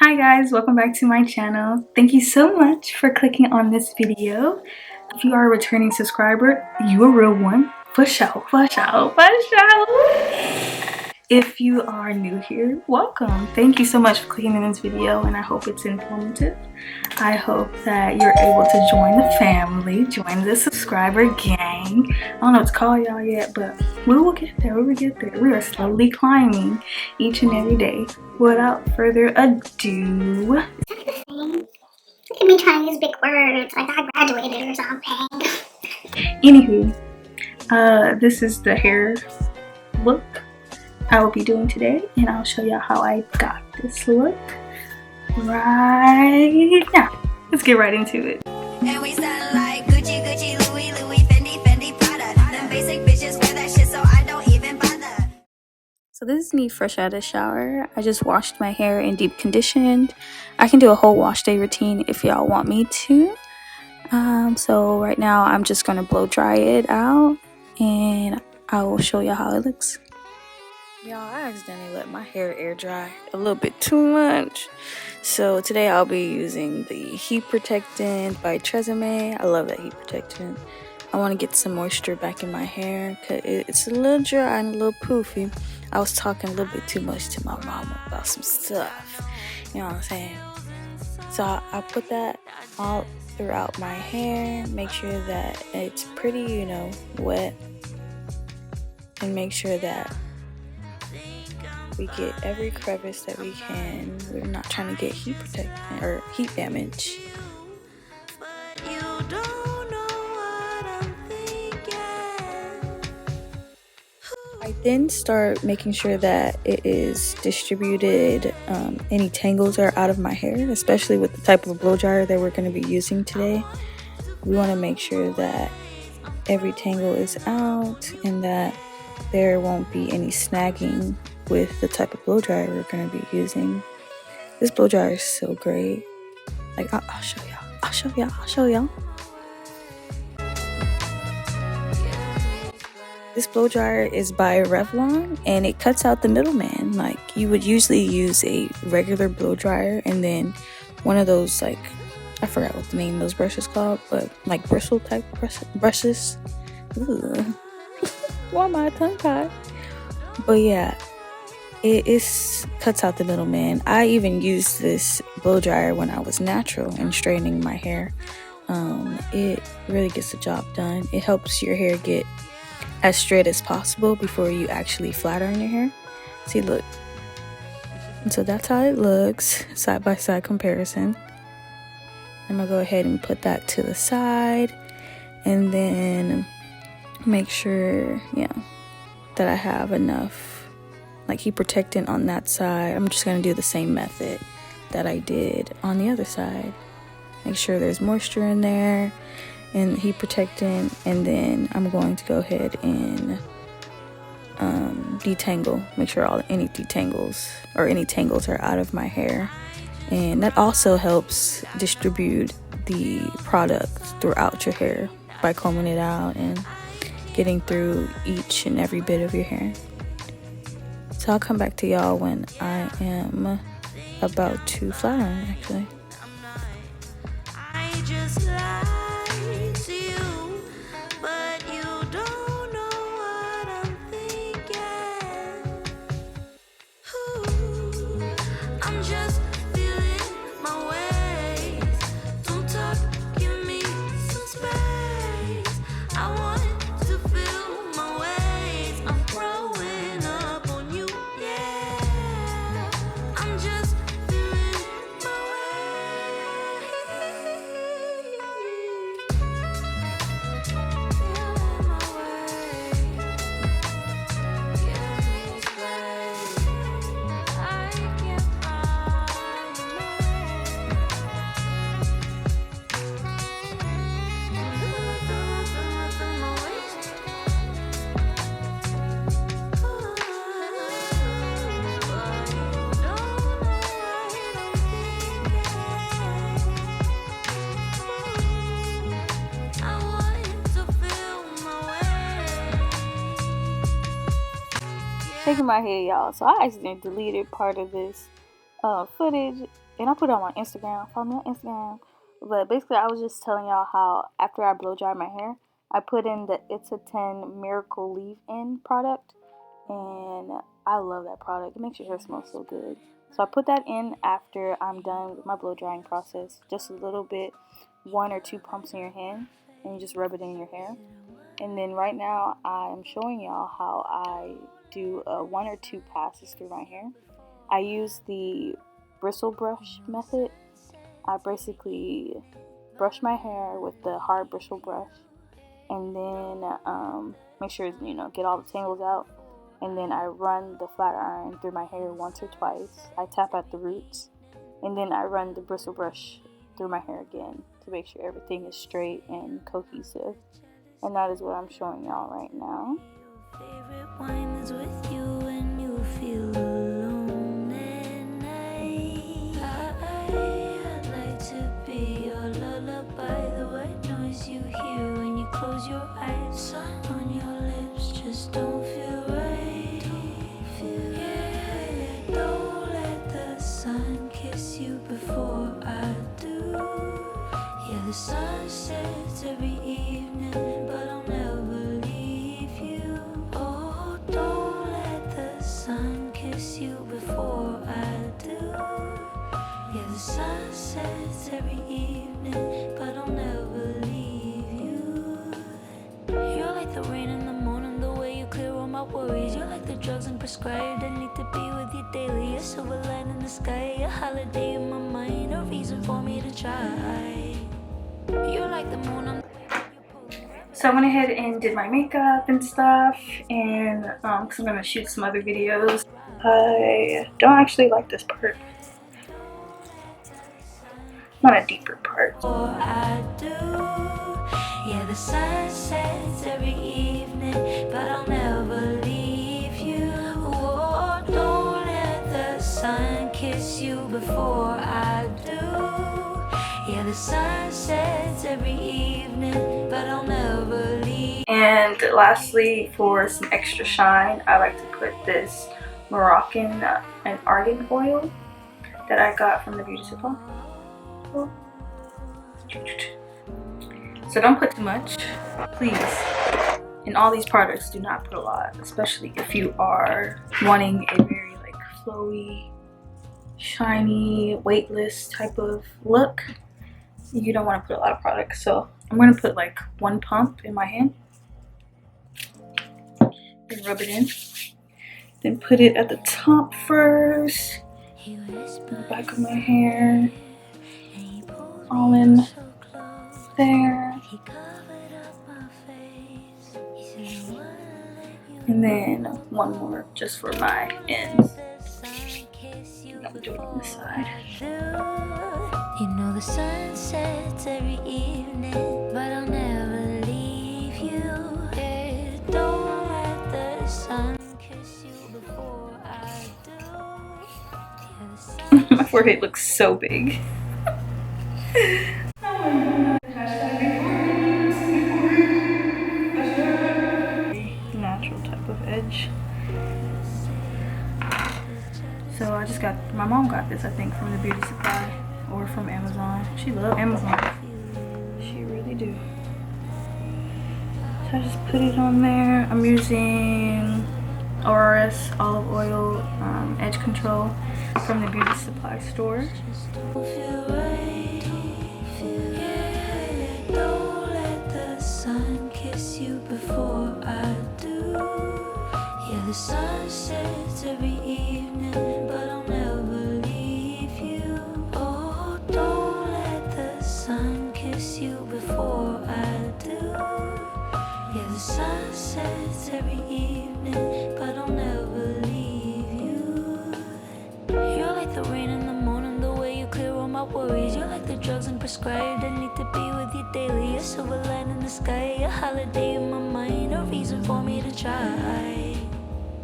Hi guys, welcome back to my channel. Thank you so much for clicking on this video. If you are a returning subscriber, you a real one. For sure, for sure, for sure. If you are new here, welcome. Thank you so much for clicking on this video and I hope it's informative. I hope that you're able to join the family, join the subscriber gang. I don't know what to call y'all yet, but we will get there, we will get there. We are slowly climbing each and every day. Without further ado. Look at me trying to use big words like I graduated or something. Anywho, this is the hair look I will be doing today, and I'll show y'all how I got this look right now. Let's get right into it. And we sound like Gucci, Gucci, Louis, Louis, Fendi, Fendi, Prada. Them basic bitches wear that shit, so I don't even bother. So this is me fresh out of the shower. I just washed my hair and deep conditioned. I can do a whole wash day routine if y'all want me to. So right now I'm just gonna blow dry it out and I will show you how it looks. Y'all, I accidentally let my hair air dry a little bit too much. So today I'll be using the heat protectant by Tresemme. I love that heat protectant. I want to get some moisture back in my hair because it's a little dry and a little poofy. I was talking a little bit too much to my mama about some stuff. You know what I'm saying? So I put that all throughout my hair. Make sure that it's pretty, you know, wet. And make sure that we get every crevice that we can. We're not trying to get heat protection or heat damage. I then start making sure that it is distributed. Any tangles are out of my hair, especially with the type of blow dryer that we're going to be using today. We want to make sure that every tangle is out and that there won't be any snagging with the type of blow dryer we're going to be using. This blow dryer is so great. Like, I'll show y'all. This blow dryer is by Revlon and it cuts out the middleman. Like, you would usually use a regular blow dryer and then one of those, like, I forgot what the name of those brushes called, but like bristle type brushes. Why am I tongue tied? But yeah, it cuts out the middleman. I even used this blow dryer when I was natural and straightening my hair. It really gets the job done. It helps your hair get as straight as possible before you actually flat iron your hair. See, look. And so that's how it looks, side by side comparison. I'm gonna go ahead and put that to the side and then make sure, that I have enough like heat protectant on that side. I'm just gonna do the same method that I did on the other side. Make sure there's moisture in there and heat protectant, and then I'm going to go ahead and detangle. Make sure any detangles or any tangles are out of my hair. And that also helps distribute the product throughout your hair by combing it out and getting through each and every bit of your hair. So I'll come back to y'all when I am about to flat iron, actually. Shaking my head, y'all. So I accidentally deleted part of this footage, and I put it on my Instagram. Follow me on Instagram. But basically, I was just telling y'all how after I blow dry my hair, I put in the It's a 10 Miracle Leave-In product, and I love that product. It makes your hair smell so good. So I put that in after I'm done with my blow drying process. Just a little bit, 1 or 2 pumps in your hand, and you just rub it in your hair. And then right now I'm showing y'all how I do 1 or 2 passes through my hair. I use the bristle brush method. I basically brush my hair with the hard bristle brush, and then make sure, get all the tangles out. And then I run the flat iron through my hair once or twice. I tap at the roots, and then I run the bristle brush through my hair again to make sure everything is straight and cohesive. And that is what I'm showing y'all right now. Favorite wine is with you when you feel alone at night. I'd like to be your lullaby, the white noise you hear when you close your eyes. Sun on your lips just don't feel right. Yeah, don't let the sun kiss you before I do. Yeah, the sun sets every evening, but I'll never leave you. Oh, don't let the sun kiss you before I do. Yeah, the sun sets every evening, but I'll never leave you. You're like the rain in the morning, the way you clear all my worries. You're like the drugs I'm prescribed, I need to be with you daily. A silver line in the sky, a holiday in my mind, a reason for me to try. You're like the moon. So I went ahead and did my makeup and stuff, and because I'm gonna shoot some other videos. I don't actually like this part. Not a deeper part. I do. Yeah, the sun sets every evening, but I'll never leave you. Oh, don't let the sun kiss you before I do. Yeah, the sun sets every evening, but I'll never leave. And lastly, for some extra shine, I like to put this Moroccan and argan oil that I got from the beauty supply. So don't put too much, please. In all these products, do not put a lot, especially if you are wanting a very like flowy, shiny, weightless type of look. You don't want to put a lot of product. So I'm going to put like 1 pump in my hand and rub it in. Then put it at the top first, in the back of my hair, all in there, and then 1 more just for my ends. I'm doing it on this side. You know the sun sets every evening, but I'll never leave you. Yeah, don't let the sun kiss you before I do. My forehead looks so big. Natural type of edge. So I just got, my mom got this I think from the beauty supply or from Amazon. She loves Amazon. She really do. So I just put it on there. I'm using ORS olive oil edge control from the beauty supply store. Don't let the sun kiss you before I do. Yeah, the sun sets every evening, but I'll never leave you. Oh, don't let the sun kiss you before I do. Yeah, the sun sets every evening, but I'll never leave you. You're like the rain in the morning, the way you clear all my worries. You're like the drugs I'm prescribed, I need to be with you daily. A silver line in the sky, a holiday in my mind, a reason for me to try.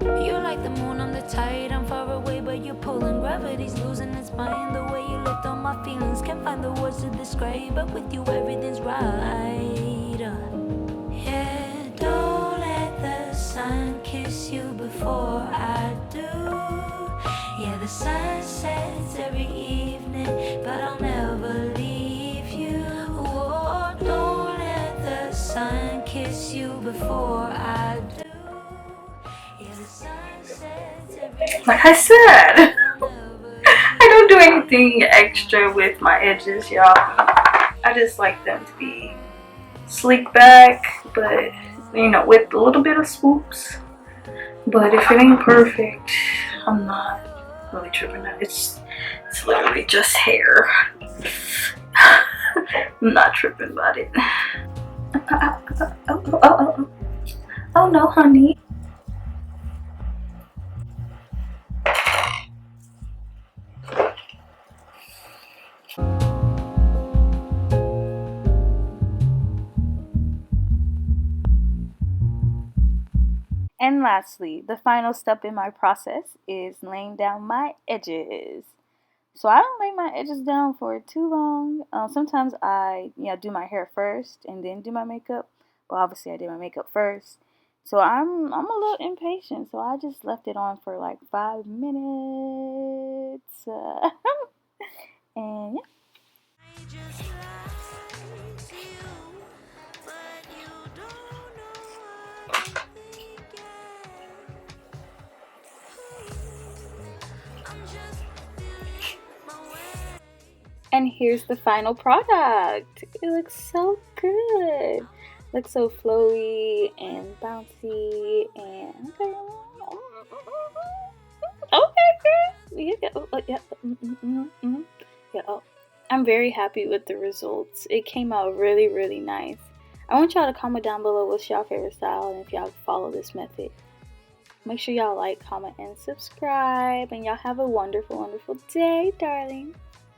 You're like the moon, I'm the tide. I'm far away, but you're pulling. Gravity's losing its mind. The way you lift on my feelings, can't find the words to describe. But with you, everything's right. Yeah, don't let the sun kiss you before I do. Yeah, the sun sets every evening, but I'll never leave you. Oh, don't let the sun kiss you before I do. Yeah, the sun sets every evening. Like I said, I don't do anything extra with my edges, y'all. I just like them to be sleek back, but you know, with a little bit of swoops. But if it ain't perfect, I'm not really tripping out. It's literally just hair. I'm not tripping about it. Oh no, honey. And lastly, the final step in my process is laying down my edges. So I don't lay my edges down for too long. Sometimes I do my hair first and then do my makeup. But obviously I did my makeup first. So I'm a little impatient. So I just left it on for like 5 minutes. And yeah. And here's the final product. It looks so good. It looks so flowy and bouncy and okay, girl. Yeah. Oh. I'm very happy with the results. It came out really, really nice. I want y'all to comment down below what's y'all favorite style and if y'all follow this method. Make sure y'all like, comment, and subscribe. And y'all have a wonderful, wonderful day, darling.